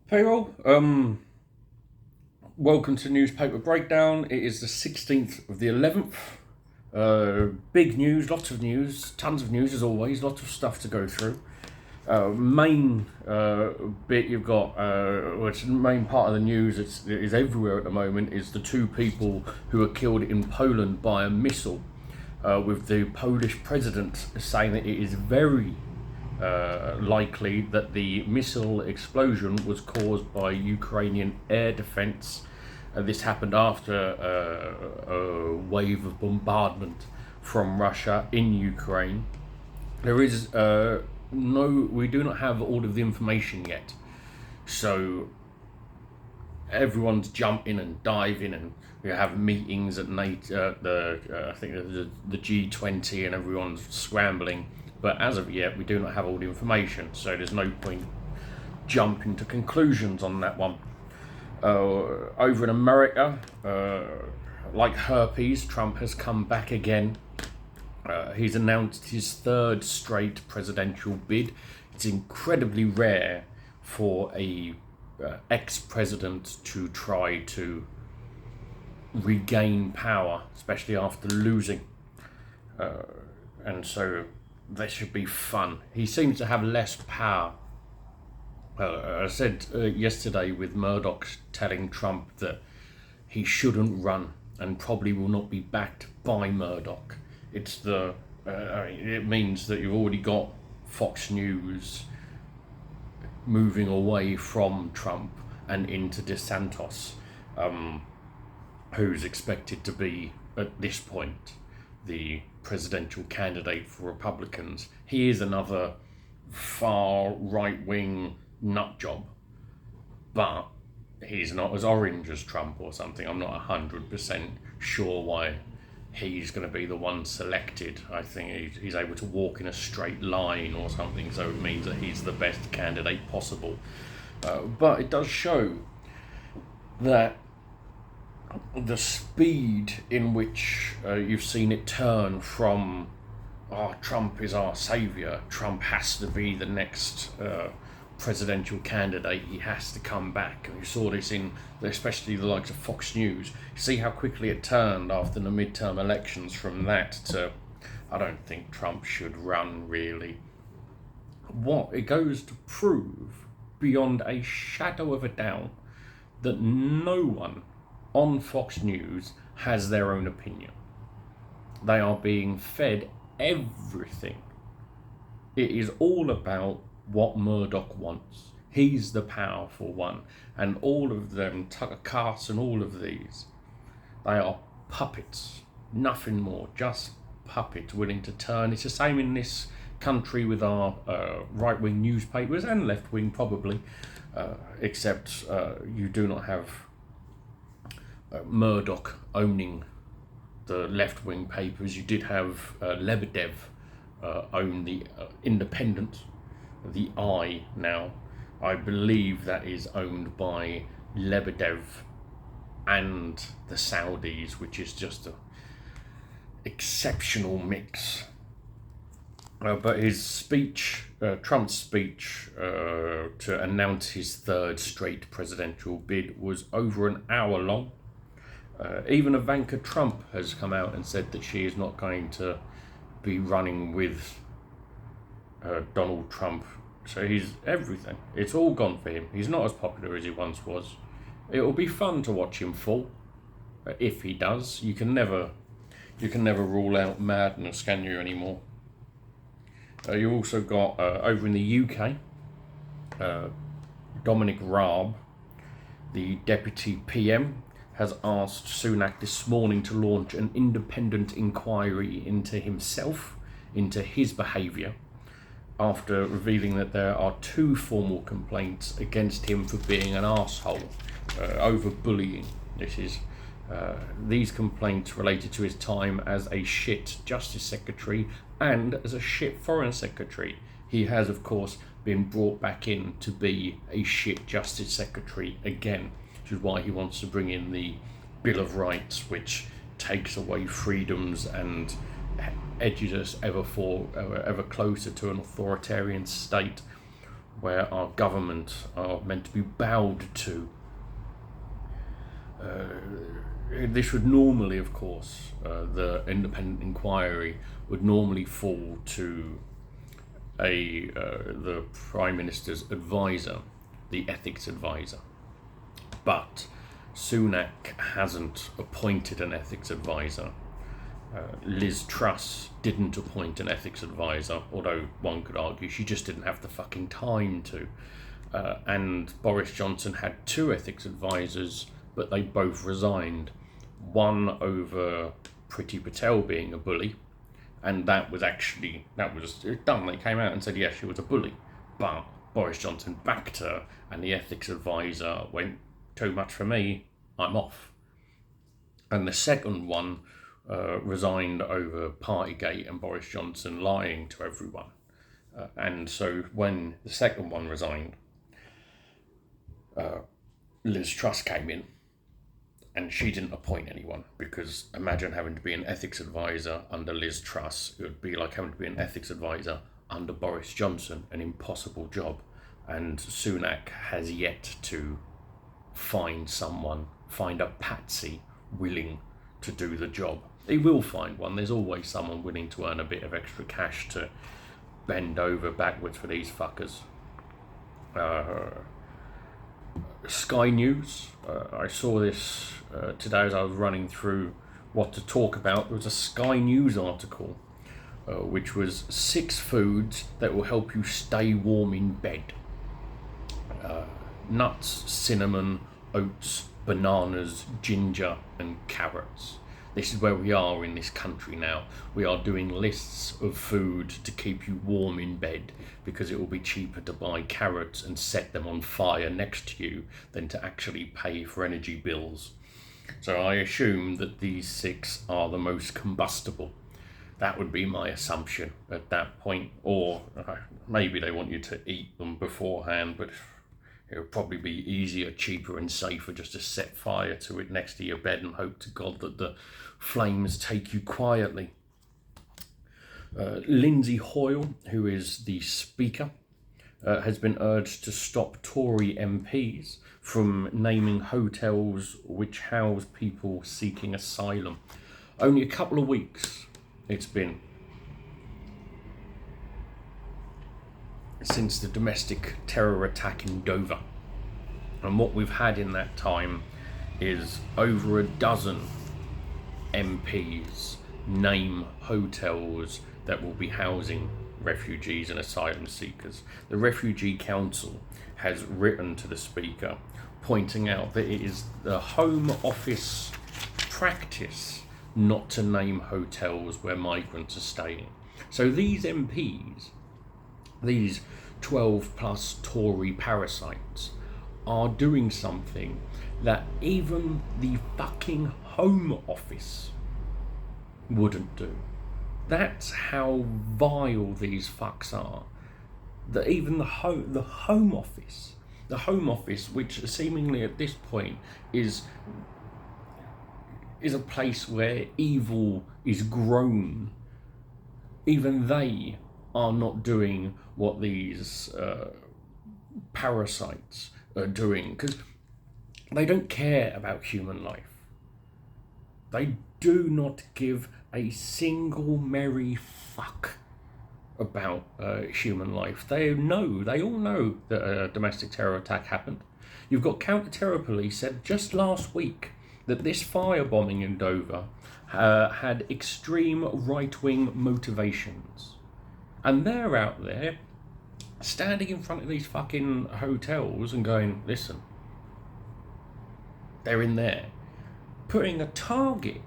Payroll. Welcome to Newspaper Breakdown. It is the 16th of the 11th. Big news, lots of news, tons of news as always, lots of stuff to go through. Main bit you've got, which the main part of the news is everywhere at the moment, is the two people who were killed in Poland by a missile, with the Polish president saying that it is very likely that the missile explosion was caused by Ukrainian air defense. This happened after a wave of bombardment from Russia in Ukraine. There is we do not have all of the information yet, so everyone's jumping and diving, and we have meetings at NATO, I think the G20, and everyone's scrambling. But as of yet, we do not have all the information, so there's no point jumping to conclusions on that one. Over in America, like herpes, Trump has come back again. He's announced his third straight presidential bid. It's incredibly rare for a ex-president to try to regain power, especially after losing. And so this should be fun. He seems to have less power. I said yesterday with Murdoch telling Trump that he shouldn't run and probably will not be backed by Murdoch. It means that you've already got Fox News moving away from Trump and into DeSantis, who's expected to be, at this point, the presidential candidate for Republicans. He is another far right-wing nut job, but he's not as orange as Trump or something. I'm not 100% sure why he's going to be the one selected. I think he's able to walk in a straight line or something, so it means that he's the best candidate possible. But it does show that the speed in which you've seen it turn from Trump is our saviour, Trump has to be the next presidential candidate, he has to come back. And we saw this in especially the likes of Fox News. You see how quickly it turned after the midterm elections from that to, I don't think Trump should run, really. What it goes to prove, beyond a shadow of a doubt, that no one on Fox News has their own opinion. They are being fed everything. It is all about what Murdoch wants. He's the powerful one, and all of them, Tucker Carlson, all of these, they are puppets, nothing more, just puppets willing to turn. It's the same in this country with our right-wing newspapers and left-wing probably, except you do not have Murdoch owning the left-wing papers. You did have Lebedev own the Independent, the Eye now. I believe that is owned by Lebedev and the Saudis, which is just an exceptional mix. But his speech, Trump's speech to announce his third straight presidential bid, was over an hour long. Even Ivanka Trump has come out and said that she is not going to be running with Donald Trump. So he's everything. It's all gone for him. He's not as popular as he once was. It will be fun to watch him fall, if he does. You can never rule out madness, can you, anymore? You also got over in the UK, Dominic Raab, the deputy PM, has asked Sunak this morning to launch an independent inquiry into himself, into his behaviour, after revealing that there are 2 formal complaints against him for being an arsehole, over bullying. These complaints related to his time as a shit Justice Secretary and as a shit Foreign Secretary. He has, of course, been brought back in to be a shit Justice Secretary again, which is why he wants to bring in the Bill of Rights, which takes away freedoms and edges us ever closer to an authoritarian state. where our government are meant to be bowed to. This would normally, of course, the independent inquiry would normally fall to the Prime Minister's advisor, the ethics advisor. But Sunak hasn't appointed an ethics advisor. Liz Truss didn't appoint an ethics advisor, although one could argue she just didn't have the fucking time to. And Boris Johnson had 2 ethics advisors, but they both resigned. One over Priti Patel being a bully, and that was done. They came out and said, yes, she was a bully. But Boris Johnson backed her, and the ethics advisor went, too much for me, I'm off. And the second one resigned over Partygate and Boris Johnson lying to everyone. And so when the second one resigned, Liz Truss came in, and she didn't appoint anyone, because imagine having to be an ethics advisor under Liz Truss. It would be like having to be an ethics advisor under Boris Johnson, an impossible job. And Sunak has yet to find a patsy willing to do the job. He will find one. There's always someone willing to earn a bit of extra cash to bend over backwards for these fuckers. Sky News. I saw this today as I was running through what to talk about. There was a Sky News article which was 6 foods that will help you stay warm in bed. Nuts, cinnamon, oats, bananas, ginger and carrots. This is where we are in this country now. We are doing lists of food to keep you warm in bed, because it will be cheaper to buy carrots and set them on fire next to you than to actually pay for energy bills. So I assume that these 6 are the most combustible. That would be my assumption at that point. Or maybe they want you to eat them beforehand, but it would probably be easier, cheaper and safer just to set fire to it next to your bed and hope to God that the flames take you quietly. Lindsay Hoyle, who is the Speaker, has been urged to stop Tory MPs from naming hotels which house people seeking asylum. Only a couple of weeks it's been since the domestic terror attack in Dover. And what we've had in that time is over a dozen MPs name hotels that will be housing refugees and asylum seekers. The Refugee Council has written to the Speaker pointing out that it is the Home Office practice not to name hotels where migrants are staying. So these MPs, these 12 plus Tory parasites, are doing something that even the fucking Home Office wouldn't do. That's how vile these fucks are. That even the Home Office, which seemingly at this point is a place where evil is grown, even they are not doing what these parasites are doing, because they don't care about human life. They do not give a single merry fuck about human life. They all know that a domestic terror attack happened. You've got counter-terror police said just last week that this firebombing in Dover had extreme right-wing motivations. And they're out there standing in front of these fucking hotels and going, listen, they're in there, putting a target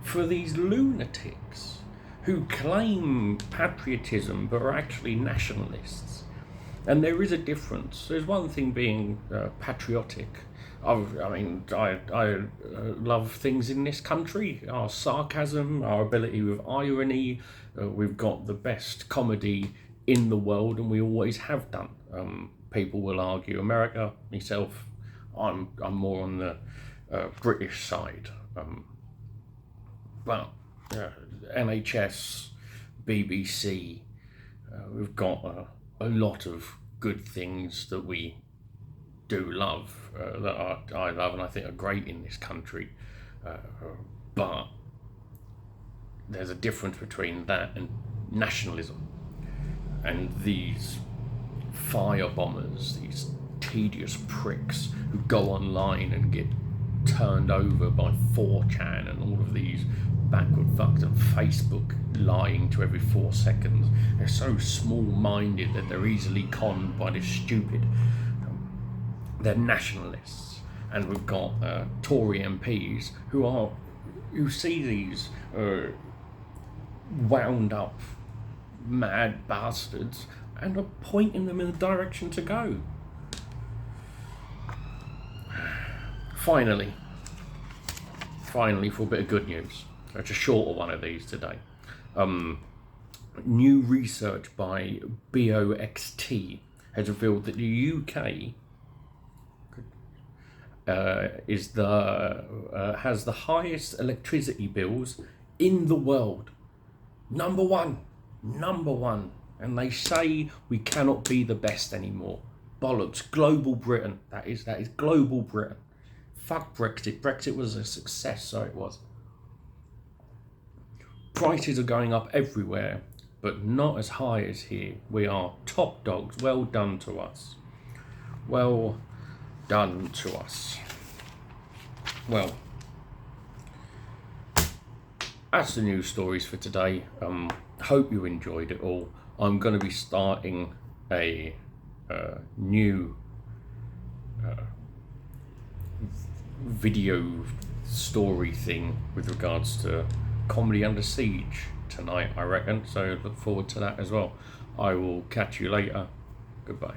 for these lunatics who claim patriotism but are actually nationalists. And there is a difference. There's one thing being patriotic. I love things in this country, our sarcasm, our ability with irony. We've got the best comedy in the world, and we always have done. People will argue America, myself, I'm more on the British side. But NHS, BBC, we've got a lot of good things that we do love, I love and I think are great in this country, but there's a difference between that and nationalism. And these fire bombers, these tedious pricks who go online and get turned over by 4chan and all of these backward fucks and Facebook lying to every 4 seconds. They're so small-minded that they're easily conned by this stupid. They're nationalists, and we've got Tory MPs who see these wound up mad bastards and are pointing them in the direction to go. Finally, for a bit of good news. It's a shorter one of these today. New research by BOXT has revealed that the UK has the highest electricity bills in the world. Number one, and they say we cannot be the best anymore. Bollocks. Global Britain. That is global Britain. Fuck Brexit. Brexit was a success, so it was. Prices are going up everywhere, but not as high as here. We are top dogs. Well done to us. Well done to us. Well, that's the news stories for today. Hope you enjoyed it all. I'm going to be starting a new video story thing with regards to Comedy Under Siege tonight, I reckon. So look forward to that as well. I will catch you later. Goodbye.